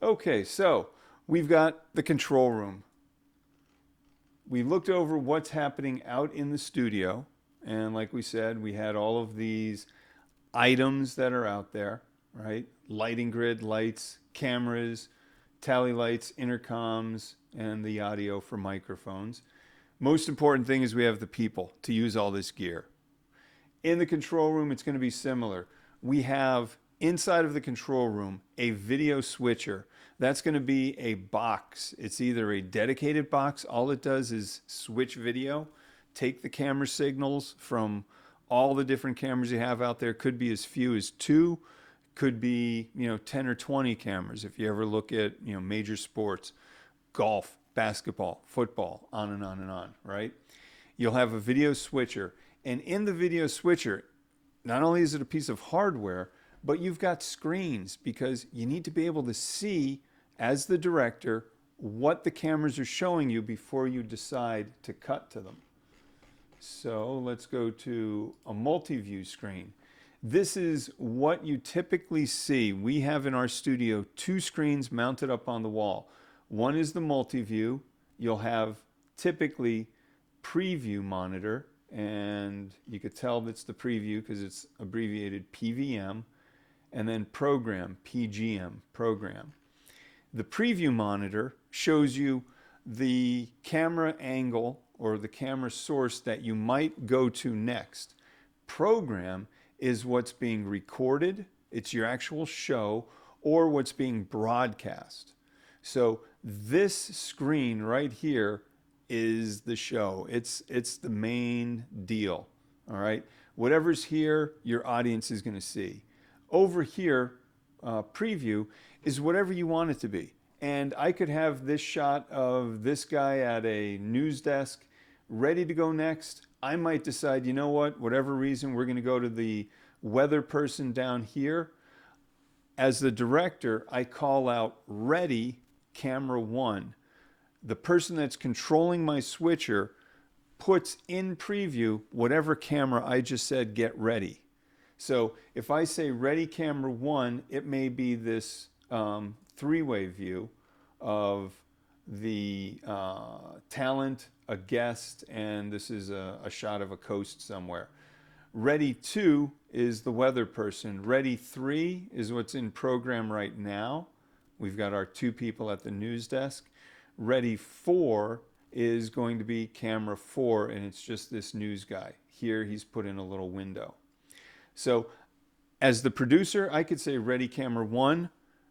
Okay, so we've got the control room. We looked over what's happening out in the studio. And like we said, we had all of these items that are out there, right? Lighting grid, lights, cameras, tally lights, intercoms, and the audio for microphones. Most important thing is we have the people to use all this gear. In the control room, it's going to be similar. We have inside of the control room a video switcher. That's going to be a box. It's either a dedicated box, all it does is switch video, take the camera signals from all the different cameras you have out there. Could be as few as two, could be 10 or 20 cameras if you ever look at major sports, golf, basketball, football, on and on and on, right? You'll have a video switcher. And in the video switcher, not only is it a piece of hardware, but you've got screens because you need to be able to see, as the director, what the cameras are showing you before you decide to cut to them. So let's go to a multi-view screen. This is what you typically see. We have in our studio two screens mounted up on the wall. One is the multi-view. You'll have typically preview monitor, and you could tell that's the preview because it's abbreviated PVM, and then program, PGM, program. The preview monitor shows you the camera angle or the camera source that you might go to next. Program is what's being recorded, it's your actual show, or what's being broadcast. So this screen right here is the show. It's the main deal. All right. Whatever's here, your audience is going to see. Over here, preview is whatever you want it to be. And I could have this shot of this guy at a news desk ready to go next. I might decide, you know what, whatever reason, we're going to go to the weather person down here. As the director, I call out ready, camera one. The person that's controlling my switcher puts in preview whatever camera I just said get ready. So if I say ready camera one, it may be this three-way view of the talent, a guest, and this is a shot of a coast somewhere. Ready two is the weather person. Ready three is what's in program right now. We've got our two people at the news desk. Ready four is going to be camera four, and it's just this news guy. Here he's put in a little window. So as the producer, I could say ready camera one,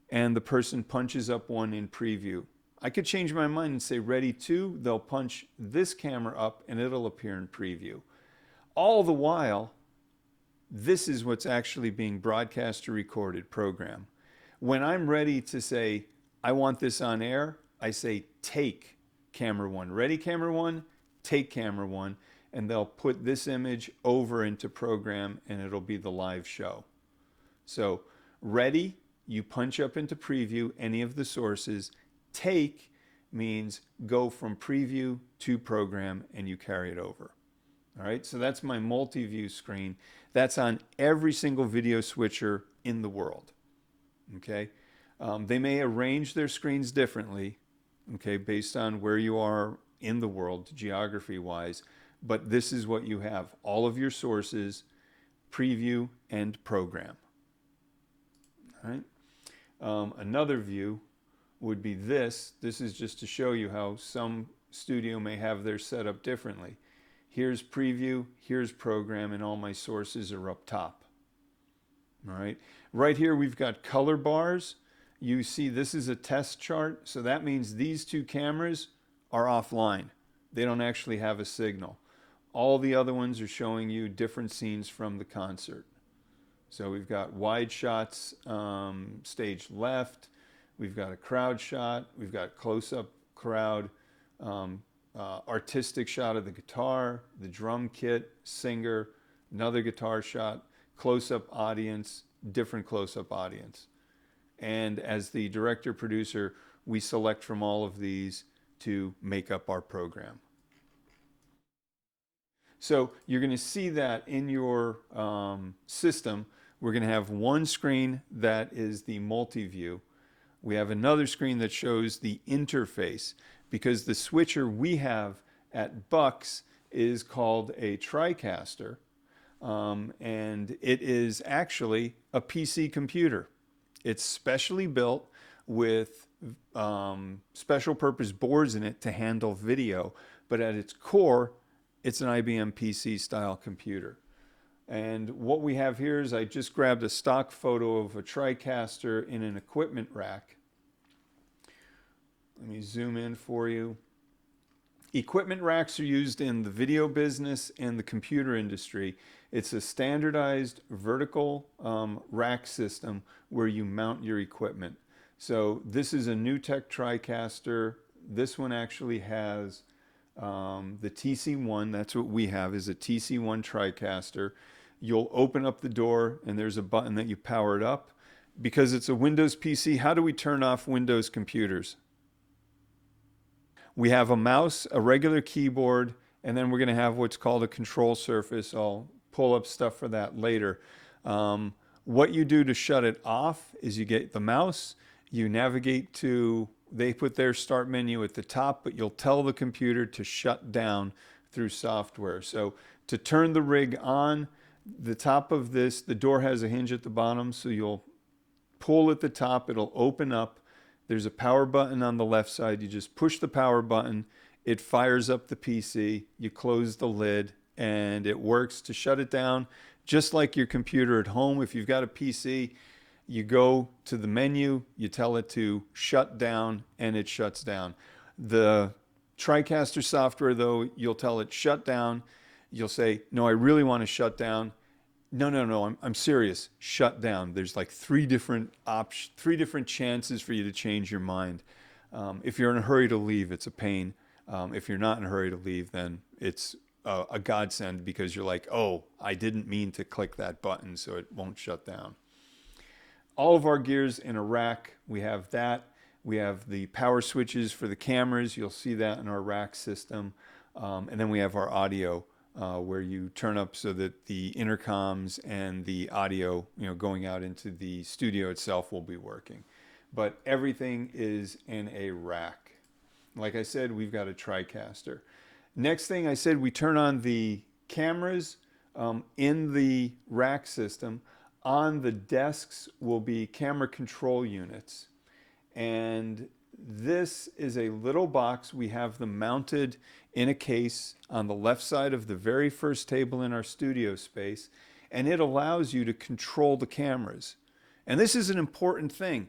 and the person punches up one in preview. I could change my mind and say ready two, they'll punch this camera up and it'll appear in preview. All the while, this is what's actually being broadcast or recorded, program. When I'm ready to say, I want this on air, I say take camera one. Ready camera one, take camera one, and they'll put this image over into program and it'll be the live show. So ready, you punch up into preview any of the sources. Take means go from preview to program and you carry it over. All right, so that's my multi-view screen. That's on every single video switcher in the world. Okay, they may arrange their screens differently, okay, based on where you are in the world, geography-wise, but this is what you have. All of your sources, preview and program. All right. Another view would be this. This is just to show you how some studio may have their setup differently. Here's preview, here's program, and all my sources are up top. All right. Right here we've got color bars. You see this is a test chart, so that means these two cameras are offline. They don't actually have a signal. All the other ones are showing you different scenes from the concert. So we've got wide shots, stage left. We've got a crowd shot. We've got close-up crowd, artistic shot of the guitar, the drum kit, singer, another guitar shot, close-up audience, different close-up audience. And as the director-producer, we select from all of these to make up our program. So you're going to see that in your system. We're going to have one screen that is the multi-view. We have another screen that shows the interface, because the switcher we have at Bucks is called a TriCaster, and it is actually a PC computer. It's specially built with special purpose boards in it to handle video, but at its core, it's an IBM PC style computer. And what we have here is I just grabbed a stock photo of a TriCaster in an equipment rack. Let me zoom in for you. Equipment racks are used in the video business and the computer industry. It's a standardized vertical rack system where you mount your equipment. So this is a NewTek TriCaster. This one actually has the TC1. That's what we have, is a TC1 TriCaster. You'll open up the door and there's a button that you power it up. Because it's a Windows PC, how do we turn off Windows computers? We have a mouse, a regular keyboard, and then we're going to have what's called a control surface. I'll pull up stuff for that later. What you do to shut it off is you get the mouse, you navigate to, they put their start menu at the top, but you'll tell the computer to shut down through software. So to turn the rig on, the top of this, the door has a hinge at the bottom, so you'll pull at the top, it'll open up. There's a power button on the left side. You just push the power button, it fires up the PC, you close the lid, and it works to shut it down just like your computer at home. If you've got a PC, you go to the menu, you tell it to shut down, and it shuts down. The TriCaster software, though, you'll tell it shut down. You'll say, no, I really want to shut down. No, I'm serious. Shut down. There's like three different chances for you to change your mind. If you're in a hurry to leave, it's a pain. If you're not in a hurry to leave, then it's a godsend, because you're like, oh, I didn't mean to click that button, so it won't shut down. All of our gear's in a rack. We have that. We have the power switches for the cameras. You'll see that in our rack system. And then we have our audio, where you turn up so that the intercoms and the audio, going out into the studio itself will be working. But everything is in a rack. Like I said, we've got a TriCaster. Next thing I said, we turn on the cameras in the rack system. On the desks will be camera control units. And this is a little box. We have them mounted in a case on the left side of the very first table in our studio space, and it allows you to control the cameras. And this is an important thing.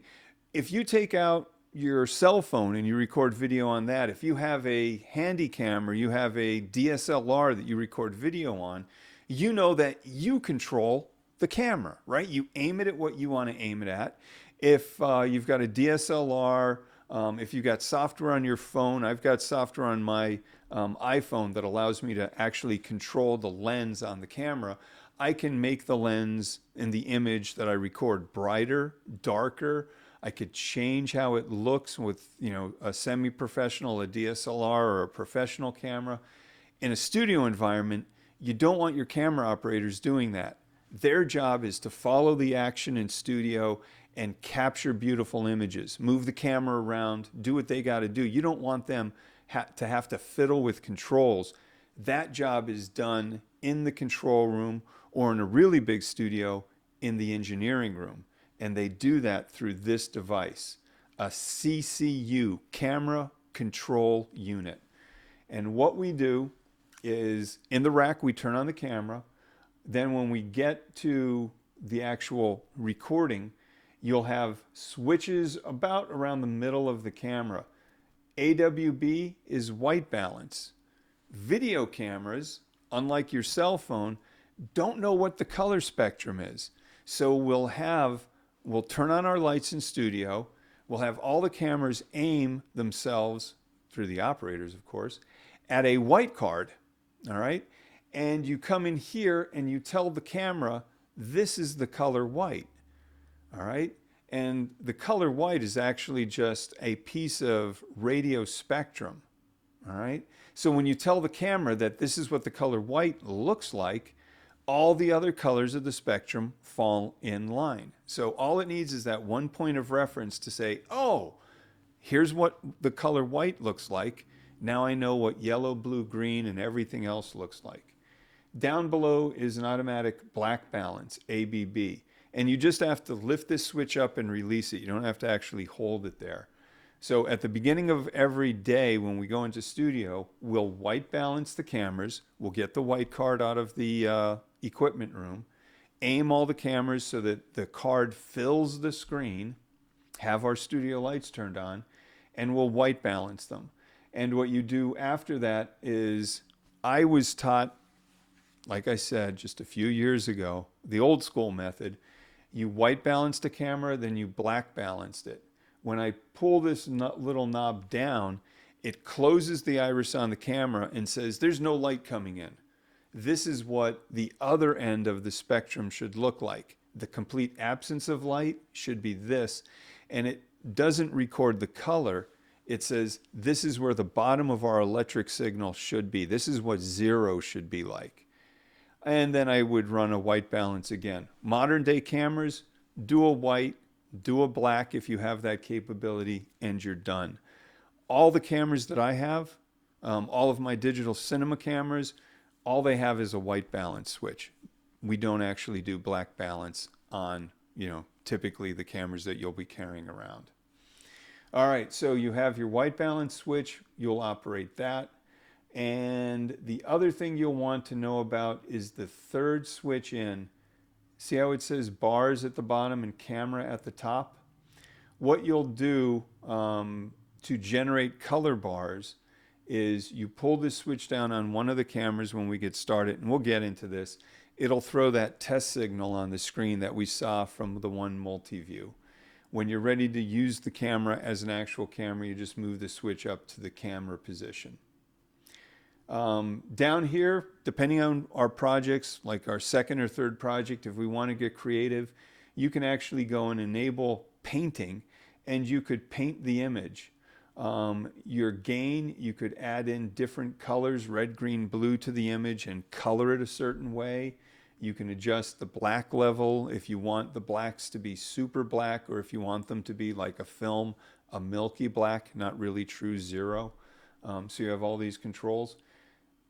If you take out your cell phone and you record video on that, if you have a handy cam or you have a DSLR that you record video on, you know that you control the camera, right? You aim it at what you want to aim it at. If you've got a DSLR, if you've got software on your phone, I've got software on my iPhone that allows me to actually control the lens on the camera. I can make the lens in the image that I record brighter, darker. I could change how it looks with, a semi-professional, a DSLR, or a professional camera. In a studio environment, you don't want your camera operators doing that. Their job is to follow the action in studio and capture beautiful images, move the camera around, do what they got to do. You don't want them to have to fiddle with controls. That job is done in the control room, or in a really big studio in the engineering room. And they do that through this device, a CCU, camera control unit. And what we do is, in the rack, we turn on the camera. Then when we get to the actual recording, you'll have switches about around the middle of the camera. AWB is white balance. Video cameras, unlike your cell phone, don't know what the color spectrum is. So we'll turn on our lights in studio. We'll have all the cameras aim themselves, through the operators, of course, at a white card, all right? And you come in here and you tell the camera, this is the color white, all right? And the color white is actually just a piece of radio spectrum, all right? So when you tell the camera that this is what the color white looks like, all the other colors of the spectrum fall in line. So all it needs is that one point of reference to say, oh, here's what the color white looks like. Now I know what yellow, blue, green, and everything else looks like. Down below is an automatic black balance, ABB. And you just have to lift this switch up and release it. You don't have to actually hold it there. So at the beginning of every day when we go into studio, we'll white balance the cameras. We'll get the white card out of the equipment room, aim all the cameras so that the card fills the screen, have our studio lights turned on, and we'll white balance them. And what you do after that is, I was taught, like I said, just a few years ago, the old school method. You white balanced a camera, then you black balanced it. When I pull this little knob down, it closes the iris on the camera and says, there's no light coming in. This is what the other end of the spectrum should look like. The complete absence of light should be this. And it doesn't record the color. It says, this is where the bottom of our electric signal should be. This is what 0 should be like. And then I would run a white balance again. Modern day cameras, do a white, do a black if you have that capability, and you're done. All the cameras that I have, all of my digital cinema cameras, all they have is a white balance switch. We don't actually do black balance on, typically the cameras that you'll be carrying around. All right, so you have your white balance switch, you'll operate that. And the other thing you'll want to know about is the third switch in. See how it says bars at the bottom and camera at the top? What you'll do to generate color bars is you pull this switch down on one of the cameras when we get started, and we'll get into this. It'll throw that test signal on the screen that we saw from the one multi-view. When you're ready to use the camera as an actual camera, you just move the switch up to the camera position. Down here, depending on our projects, like our second or third project, if we want to get creative, you can actually go and enable painting, and you could paint the image. Your gain, you could add in different colors, red, green, blue, to the image and color it a certain way. You can adjust the black level if you want the blacks to be super black, or if you want them to be like a film, a milky black, not really true 0. So you have all these controls.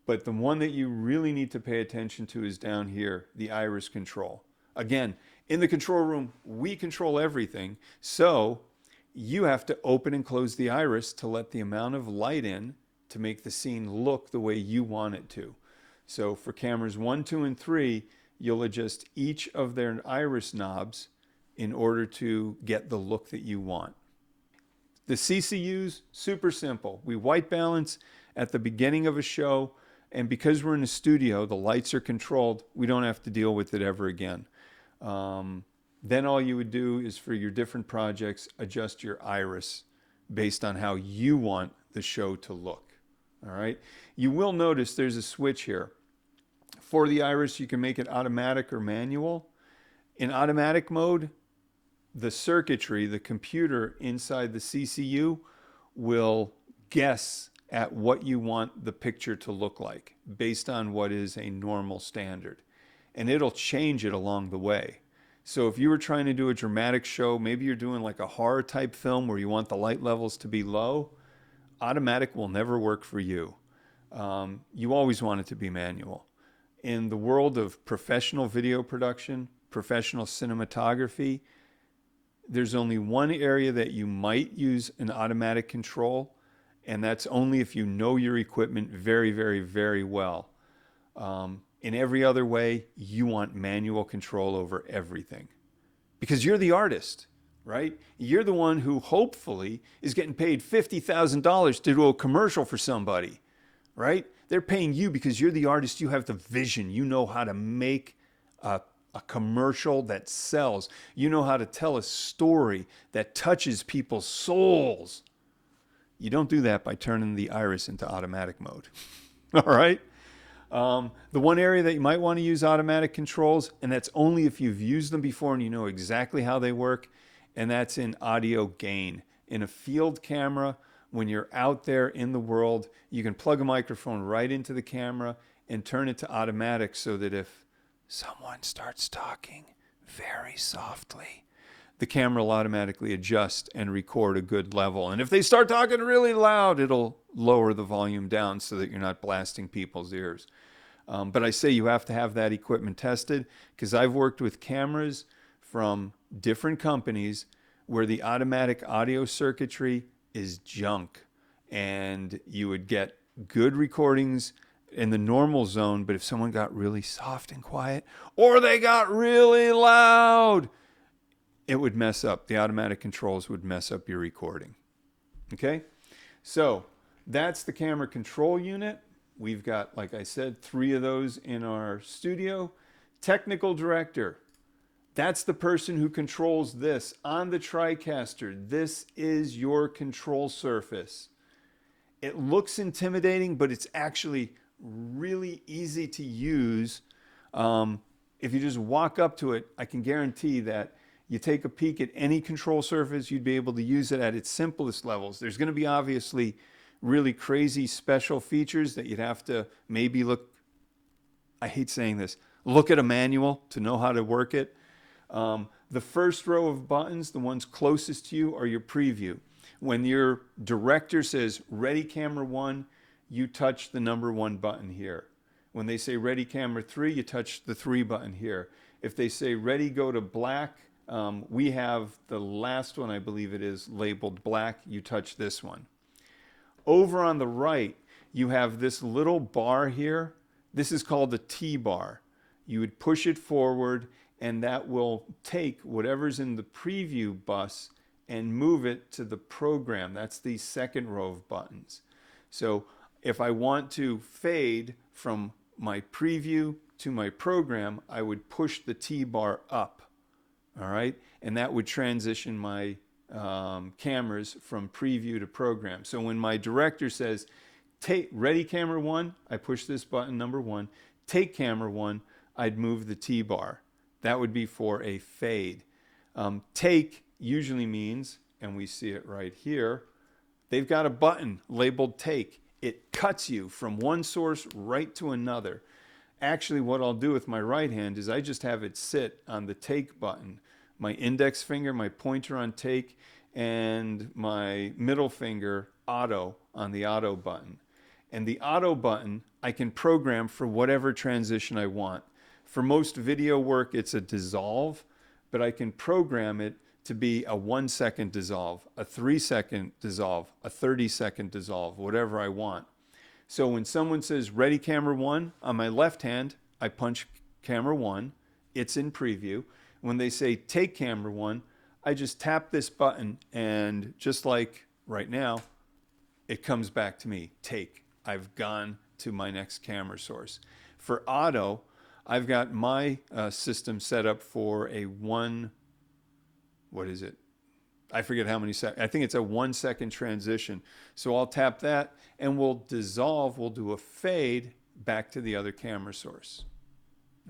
But the one that you really need to pay attention to is down here, the iris control. Again, in the control room, we control everything. So you have to open and close the iris to let the amount of light in to make the scene look the way you want it to. So for cameras 1, 2, and 3, you'll adjust each of their iris knobs in order to get the look that you want. The CCUs, super simple. We white balance at the beginning of a show, and because we're in a studio, the lights are controlled, we don't have to deal with it ever again. Then all you would do is, for your different projects, adjust your iris based on how you want the show to look. All right. You will notice there's a switch here. For the iris, you can make it automatic or manual. In automatic mode, the circuitry, the computer inside the CCU, will guess at what you want the picture to look like based on what is a normal standard. And it'll change it along the way. So if you were trying to do a dramatic show, maybe you're doing like a horror type film where you want the light levels to be low, automatic will never work for you. You always want it to be manual. In the world of professional video production, professional cinematography, there's only one area that you might use an automatic control, and that's only if you know your equipment very, very, very well. In every other way, you want manual control over everything because you're the artist, right? You're the one who hopefully is getting paid $50,000 to do a commercial for somebody, right? They're paying you because you're the artist. You have the vision. You know how to make a commercial that sells. You know how to tell a story that touches people's souls. You don't do that by turning the iris into automatic mode. All right? The one area that you might want to use automatic controls, and that's only if you've used them before and you know exactly how they work, and that's in audio gain. In a field camera, when you're out there in the world, you can plug a microphone right into the camera and turn it to automatic so that if someone starts talking very softly, the camera will automatically adjust and record a good level. And if they start talking really loud, it'll lower the volume down so that you're not blasting people's ears. But I say you have to have that equipment tested, because I've worked with cameras from different companies where the automatic audio circuitry is junk, and you would get good recordings in the normal zone, but if someone got really soft and quiet, or they got really loud, it would mess up. The automatic controls would mess up your recording. Okay? So that's the camera control unit. We've got, like I said, 3 of those in our studio. Technical director. That's the person who controls this on the TriCaster. This is your control surface. It looks intimidating, but it's actually really easy to use. If you just walk up to it, I can guarantee that you take a peek at any control surface, you'd be able to use it at its simplest levels. There's going to be obviously really crazy special features that you'd have to maybe look, I hate saying this, look at a manual to know how to work it. The first row of buttons, the ones closest to you, are your preview. When your director says ready camera 1, you touch the number 1 button here. When they say ready camera 3, you touch the 3 button here. If they say ready go to black, we have the last one, I believe it is, labeled black. You touch this one. Over on the right, you have this little bar here. This is called the T-bar. You would push it forward, and that will take whatever's in the preview bus and move it to the program. That's the second row of buttons. So if I want to fade from my preview to my program, I would push the T-bar up. All right, and that would transition my cameras from preview to program. So when my director says, take ready camera 1, I push this button, number 1. Take camera 1, I'd move the T-bar. That would be for a fade. Take usually means, and we see it right here, they've got a button labeled take. It cuts you from one source right to another. Actually, what I'll do with my right hand is I just have it sit on the take button. My index finger, my pointer on take, and my middle finger auto on the auto button. And the auto button I can program for whatever transition I want. For most video work, it's a dissolve, but I can program it to be a 1-second dissolve, a 3-second dissolve, a 30-second dissolve, whatever I want. So when someone says ready camera 1, on my left hand, I punch camera 1, it's in preview. When they say take camera 1, I just tap this button, and just like right now, it comes back to me, take. I've gone to my next camera source. For auto, I've got my system set up for a what is it? I forget how many seconds. I think it's a 1-second transition. So I'll tap that, and we'll dissolve, we'll do a fade back to the other camera source.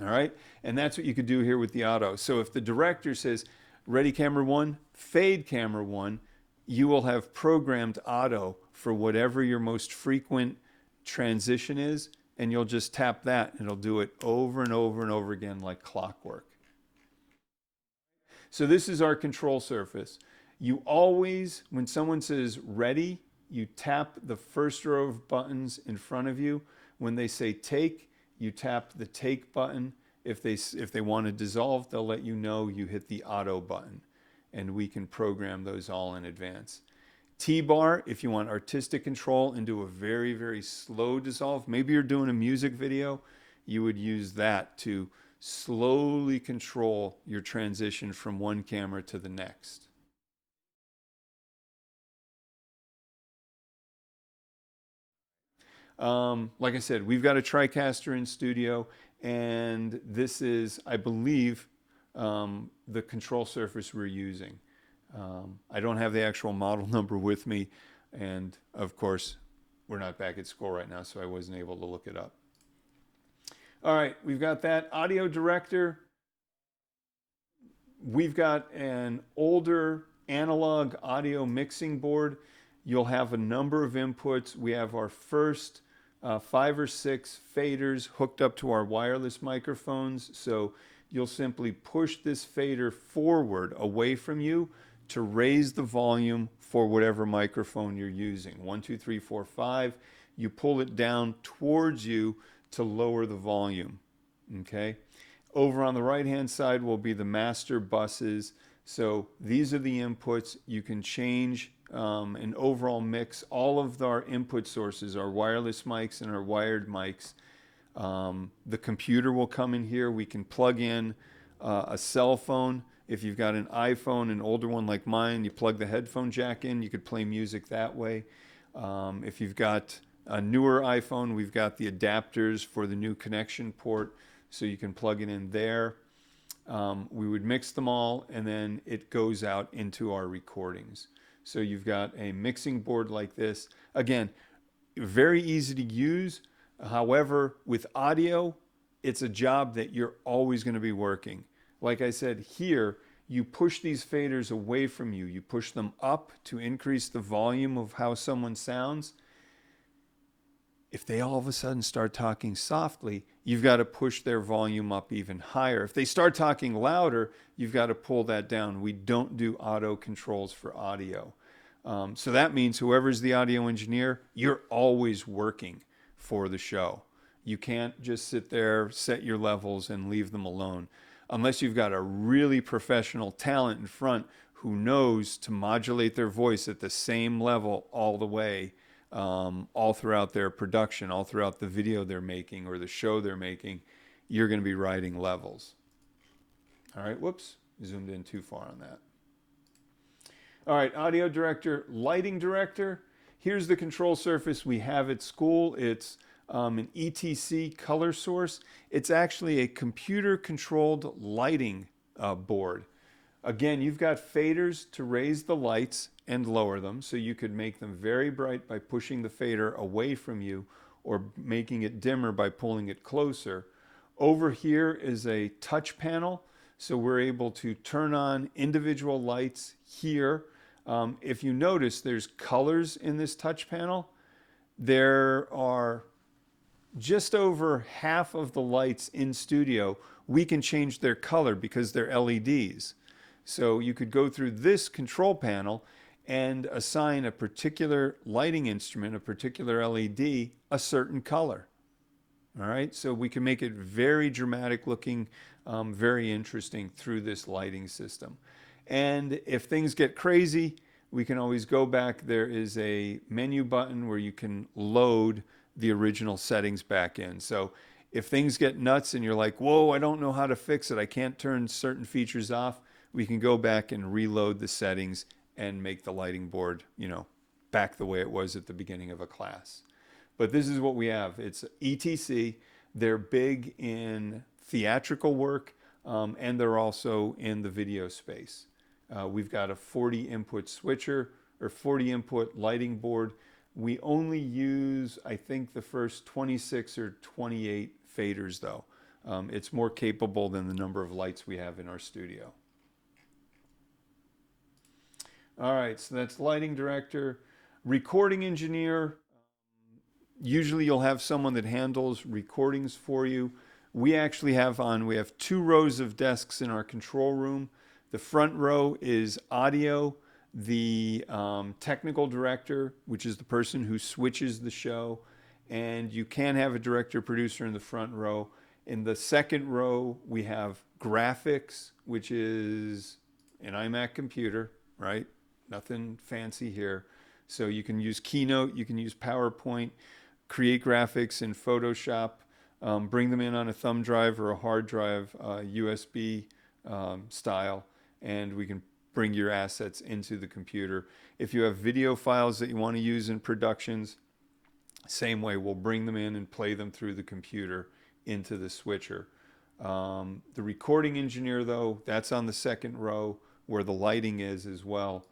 All right? And that's what you could do here with the auto. So if the director says, ready camera 1, fade camera 1, you will have programmed auto for whatever your most frequent transition is, and you'll just tap that, and it'll do it over and over and over again like clockwork. So this is our control surface. You always, when someone says ready, you tap the first row of buttons in front of you. When they say take, you tap the take button. If they want to dissolve, they'll let you know you hit the auto button, and we can program those all in advance. T-bar, if you want artistic control and do a very, very slow dissolve, maybe you're doing a music video, you would use that to slowly control your transition from one camera to the next. Like I said, we've got a TriCaster in studio, and this is, I believe, the control surface we're using. I don't have the actual model number with me, and of course, we're not back at school right now, so I wasn't able to look it up. All right, we've got that audio director. We've got an older analog audio mixing board. You'll have a number of inputs. We have our first 5 or 6 faders hooked up to our wireless microphones. So you'll simply push this fader forward away from you to raise the volume for whatever microphone you're using. 1, 2, 3, 4, 5. You pull it down towards you to lower the volume. Okay. Over on the right hand side will be the master buses. So these are the inputs. You can change an overall mix. All of our input sources, our wireless mics and our wired mics. The computer will come in here. We can plug in a cell phone. If you've got an iPhone, an older one like mine, you plug the headphone jack in. You could play music that way. If you've got a newer iPhone, we've got the adapters for the new connection port, so you can plug it in there. We would mix them all, and then it goes out into our recordings. So you've got a mixing board like this. Again, very easy to use. However, with audio, it's a job that you're always going to be working. Like I said, here, you push these faders away from you. You push them up to increase the volume of how someone sounds. If they all of a sudden start talking softly, you've got to push their volume up even higher. If they start talking louder, you've got to pull that down. We don't do auto controls for audio. So that means whoever's the audio engineer, you're always working for the show. You can't just sit there, set your levels, and leave them alone. Unless you've got a really professional talent in front who knows to modulate their voice at the same level all the way, all throughout their production, all throughout the video they're making or the show they're making, you're going to be riding levels. All right, whoops, zoomed in too far on that. All right, audio director, lighting director. Here's the control surface we have at school. It's an ETC color source. It's actually a computer-controlled lighting board. Again, you've got faders to raise the lights and lower them, so you could make them very bright by pushing the fader away from you or making it dimmer by pulling it closer. Over here is a touch panel, so we're able to turn on individual lights here. If you notice, there's colors in this touch panel. There are just over half of the lights in studio, we can change their color because they're LEDs. So you could go through this control panel and assign a particular lighting instrument, a particular LED, a certain color. All right, so we can make it very dramatic looking, very interesting through this lighting system. And if things get crazy, we can always go back. There is a menu button where you can load the original settings back in. So if things get nuts and you're like, whoa, I don't know how to fix it, I can't turn certain features off, we can go back and reload the settings and make the lighting board, back the way it was at the beginning of a class. But this is what we have. It's ETC. They're big in theatrical work, and they're also in the video space. We've got a 40 input switcher or 40 input lighting board. We only use, I think, the first 26 or 28 faders, though. It's more capable than the number of lights we have in our studio. All right, so that's lighting director. Recording engineer, usually you'll have someone that handles recordings for you. We actually have 2 rows of desks in our control room. The front row is audio. The technical director, which is the person who switches the show, and you can have a director producer in the front row. In the second row, we have graphics, which is an iMac computer, right? Nothing fancy here. So you can use Keynote, you can use PowerPoint, create graphics in Photoshop, bring them in on a thumb drive or a hard drive, USB style, and we can bring your assets into the computer. If you have video files that you want to use in productions, same way, we'll bring them in and play them through the computer into the switcher. The recording engineer, though, that's on the second row where the lighting is as well.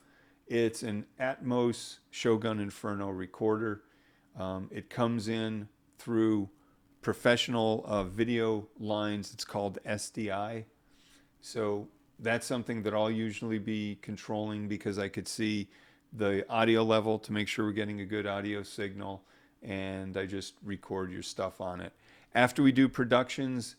It's an Atmos Shogun Inferno recorder. It comes in through professional video lines. It's called SDI. So that's something that I'll usually be controlling because I could see the audio level to make sure we're getting a good audio signal. and I just record your stuff on it. After we do productions,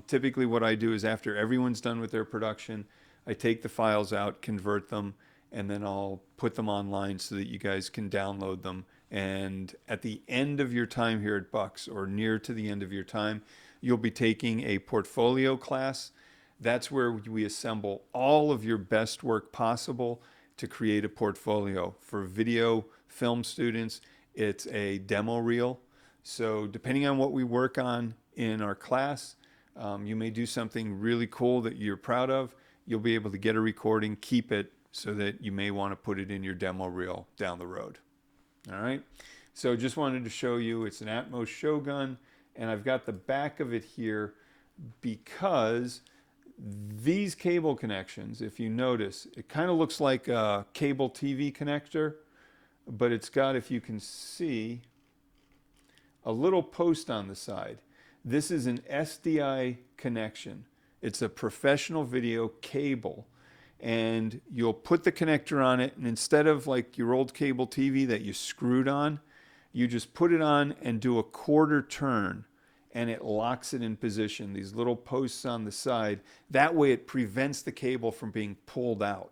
typically what I do is after everyone's done with their production, I take the files out, convert them, and then I'll put them online so that you guys can download them. And at the end of your time here at Bucks, or near to the end of your time, you'll be taking a portfolio class. That's where we assemble all of your best work possible to create a portfolio. For video film students, it's a demo reel. So depending on what we work on in our class, you may do something really cool that you're proud of. You'll be able to get a recording, keep it, so that you may want to put it in your demo reel down the road. All right. So just wanted to show you, it's an Atmos Shogun, and I've got the back of it here because these cable connections, if you notice, it kind of looks like a cable TV connector, but it's got, if you can see, a little post on the side. This is an SDI connection. It's a professional video cable, and you'll put the connector on it, and instead of like your old cable TV that you screwed on, you just put it on and do a quarter turn, and it locks it in position. These little posts on the side, that way it prevents the cable from being pulled out.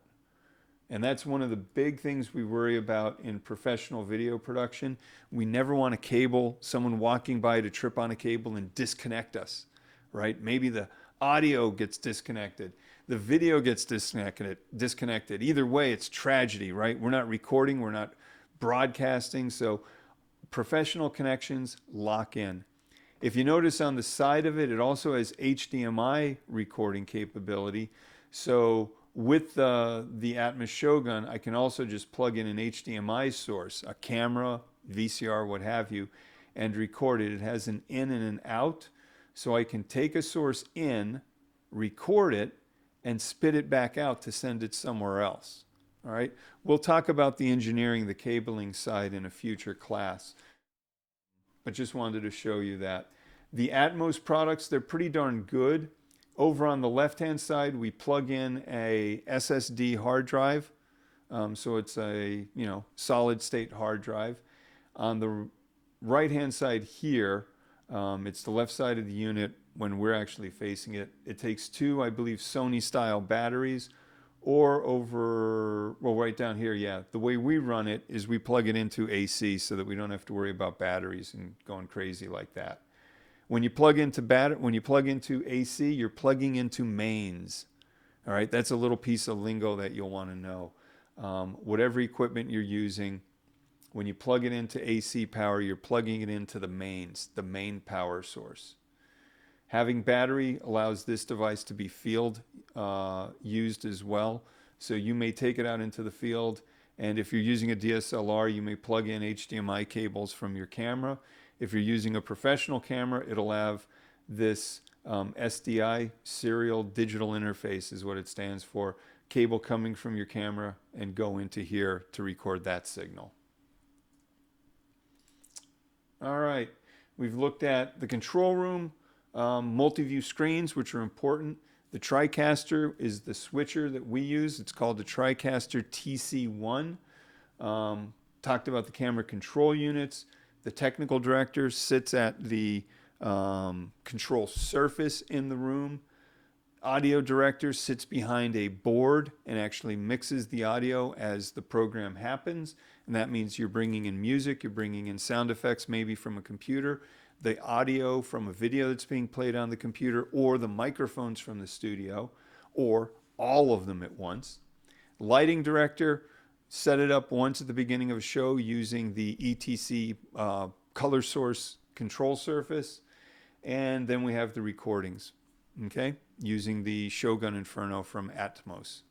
And that's one of the big things we worry about in professional video production. We never want a cable, someone walking by to trip on a cable and disconnect us, right? Maybe the audio gets disconnected, the video gets disconnected. Either way, it's tragedy, right? We're not recording, we're not broadcasting, so professional connections lock in. If you notice on the side of it, it also has HDMI recording capability. So with the Atmos Shogun, I can also just plug in an HDMI source, a camera, VCR, what have you, and record it. It has an in and an out, so I can take a source in, record it, and spit it back out to send it somewhere else. All right? We'll talk about the engineering, the cabling side in a future class, but just wanted to show you that. The Atmos products, they're pretty darn good. Over on the left-hand side, we plug in a SSD hard drive. So it's a, solid state hard drive. On the right-hand side here, it's the left side of the unit when we're actually facing it. It takes two, I believe, Sony-style batteries, or right down here, yeah. The way we run it is we plug it into AC so that we don't have to worry about batteries and going crazy like that. When you plug into AC, you're plugging into mains. All right, that's a little piece of lingo that you'll want to know. Whatever equipment you're using, when you plug it into AC power, you're plugging it into the mains, the main power source. Having battery allows this device to be field used as well. So you may take it out into the field, and if you're using a DSLR, you may plug in HDMI cables from your camera. If you're using a professional camera, it'll have this SDI, serial digital interface is what it stands for, cable coming from your camera and go into here to record that signal. All right, we've looked at the control room, multi-view screens, which are important. The TriCaster is the switcher that we use. It's called the TriCaster TC1. Talked about the camera control units. The technical director sits at the control surface in the room. Audio director sits behind a board and actually mixes the audio as the program happens. And that means you're bringing in music, you're bringing in sound effects, maybe from a computer, the audio from a video that's being played on the computer, or the microphones from the studio, or all of them at once. Lighting director set it up once at the beginning of a show using the ETC color source control surface. And then we have the recordings, okay, using the Shogun Inferno from Atmos.